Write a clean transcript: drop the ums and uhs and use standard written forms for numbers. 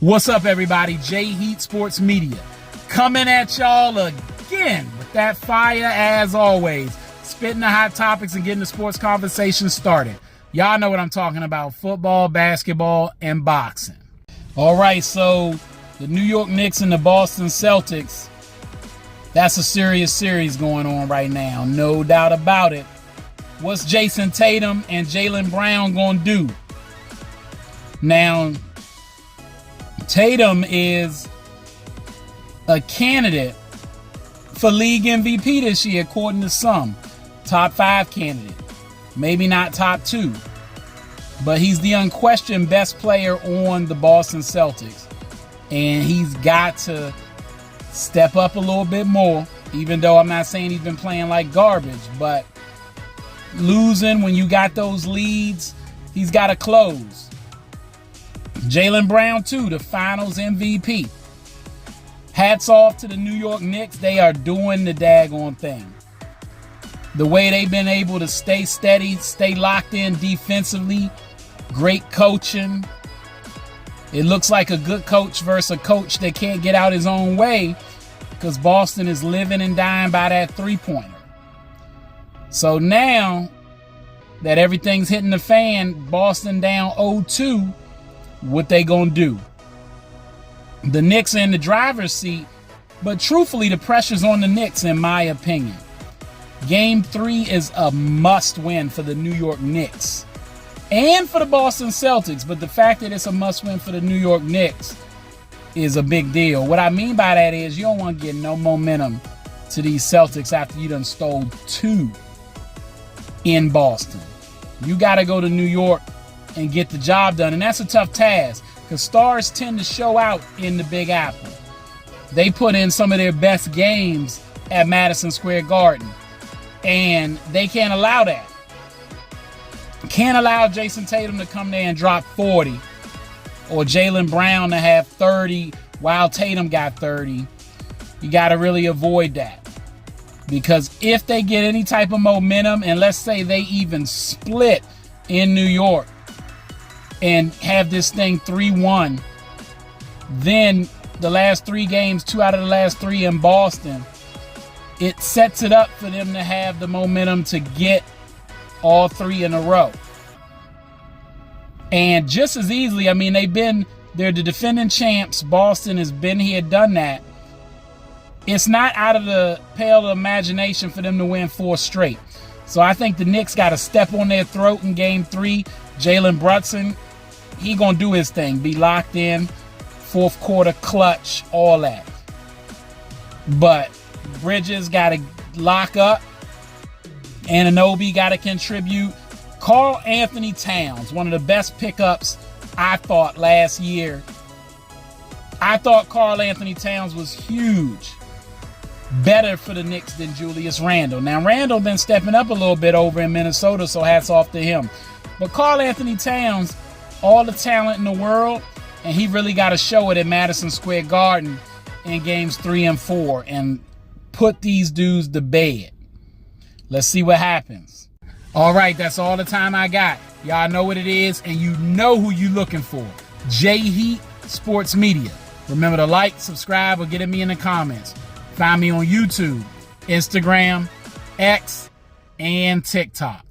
What's up, everybody? J Heat Sports Media coming at y'all again with that fire as always. Spitting the hot topics and getting the sports conversation started. Y'all know what I'm talking about. Football, basketball, and boxing. All right, so the New York Knicks and the Boston Celtics, that's a serious series going on right now. No doubt about it. What's Jayson Tatum and Jaylen Brown going to do? Now, Tatum is a candidate for league MVP this year, according to some. Top 5 candidate. Maybe not top 2. But he's the unquestioned best player on the Boston Celtics. And he's got to step up a little bit more, even though I'm not saying he's been playing like garbage. But losing when you got those leads, he's got to close. Jaylen Brown, too, the finals MVP. Hats off to the New York Knicks. They are doing the daggone thing. The way they've been able to stay steady, stay locked in defensively, great coaching. It looks like a good coach versus a coach that can't get out his own way because Boston is living and dying by that three-pointer. So now that everything's hitting the fan, Boston down 0-2, what they gonna do? The Knicks are in the driver's seat, but truthfully, the pressure's on the Knicks, in my opinion. Game 3 is a must-win for the New York Knicks and for the Boston Celtics, but the fact that it's a must-win for the New York Knicks is a big deal. What I mean by that is you don't want to get no momentum to these Celtics after you done stole 2 in Boston. You got to go to New York and get the job done. And that's a tough task because stars tend to show out in the Big Apple. They put in some of their best games at Madison Square Garden. And they can't allow that. Can't allow Jayson Tatum to come there and drop 40 or Jaylen Brown to have 30 while Tatum got 30. You got to really avoid that. Because if they get any type of momentum, and let's say they even split in New York, and have this thing 3-1, then the last 3 games, 2 out of the last 3 in Boston, it sets it up for them to have the momentum to get all 3 in a row. And just as easily, I mean, they're the defending champs. Boston has been here, done that. It's not out of the pale of imagination for them to win 4 straight. So I think the Knicks got to step on their throat in game 3. Jalen Brunson, he going to do his thing. Be locked in, 4th quarter clutch, all that. But Bridges got to lock up. Anunoby got to contribute. Karl Anthony Towns, one of the best pickups I thought last year. I thought Karl Anthony Towns was huge. Better for the Knicks than Julius Randle. Now, Randle been stepping up a little bit over in Minnesota, so hats off to him. But Karl Anthony Towns, all the talent in the world, and he really got to show it at Madison Square Garden in games 3 and 4 and put these dudes to bed. Let's see what happens. All right, that's all the time I got. Y'all know what it is, and you know who you looking for. J Heat Sports Media. Remember to like, subscribe, or get at me in the comments. Find me on YouTube, Instagram, X, and TikTok.